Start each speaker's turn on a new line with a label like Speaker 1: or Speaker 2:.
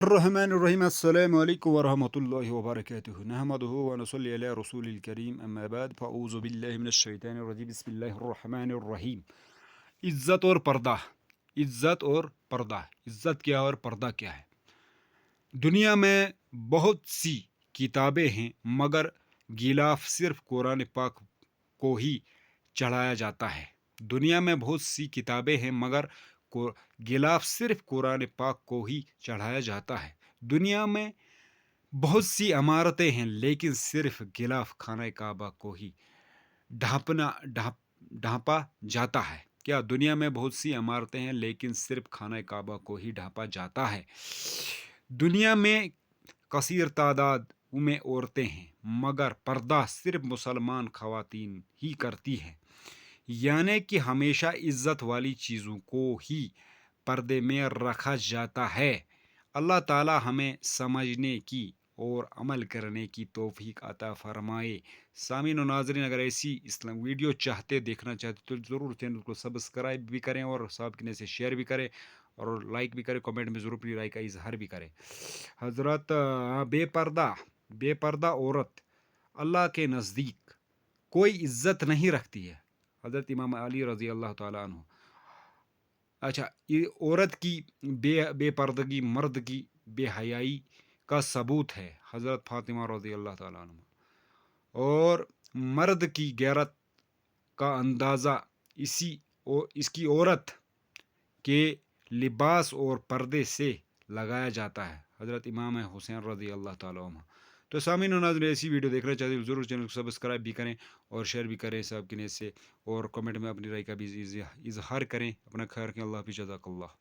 Speaker 1: الرحمن الرحیم السلام علیکم ورحمۃ اللہ وبرکاتہ نحمدہ ونصلی علی رسول الکریم اما بعد فاعوذ باللہ من الشیطان الرجیم بسم اللہ الرحمن الرحیم عزت اور پردہ عزت کیا اور پردہ کیا ہے؟ دنیا میں بہت سی کتابیں ہیں مگر غلاف صرف قرآن پاک کو ہی چڑھایا جاتا ہے۔ دنیا میں بہت سی کتابیں ہیں مگر غلاف صرف قرآن پاک کو ہی چڑھایا جاتا ہے۔ دنیا میں بہت سی عمارتیں ہیں لیکن صرف غلاف خانہ کعبہ کو ہی ڈھانپا جاتا ہے۔ کیا دنیا میں بہت سی عمارتیں ہیں لیکن صرف خانہ کعبہ کو ہی ڈھانپا جاتا ہے۔ دنیا میں کثیر تعداد میں عورتیں ہیں مگر پردہ صرف مسلمان خواتین ہی کرتی ہیں، یعنی کہ ہمیشہ عزت والی چیزوں کو ہی پردے میں رکھا جاتا ہے۔ اللہ تعالی ہمیں سمجھنے کی اور عمل کرنے کی توفیق عطا فرمائے۔ سامعین و ناظرین، اگر ایسی اسلام ویڈیو دیکھنا چاہتے تو ضرور چینل کو سبسکرائب بھی کریں اور صاحب کے سے شیئر بھی کریں اور لائک بھی کریں، کمنٹ میں ضرور اپنی رائے کا اظہار بھی کریں۔ حضرت بے پردہ عورت اللہ کے نزدیک کوئی عزت نہیں رکھتی ہے۔ حضرت امام علی رضی اللہ تعالیٰ عنہ۔ اچھا، یہ عورت کی بے پردگی مرد کی بے حیائی کا ثبوت ہے۔ حضرت فاطمہ رضی اللہ تعالیٰ عنہ۔ اور مرد کی غیرت کا اندازہ اس کی عورت کے لباس اور پردے سے لگایا جاتا ہے۔ حضرت امام حسین رضی اللہ تعالیٰ عنہ۔ تو سامعین و ناظرین، ایسی ویڈیو دیکھنا چاہتے ہیں ضرور چینل کو سبسکرائب بھی کریں اور شیئر بھی کریں صاحب کے سے، اور کمنٹ میں اپنی رائے کا بھی اظہار کریں۔ اپنا خیال رکھیں۔ اللہ حافظ، جزاک اللہ۔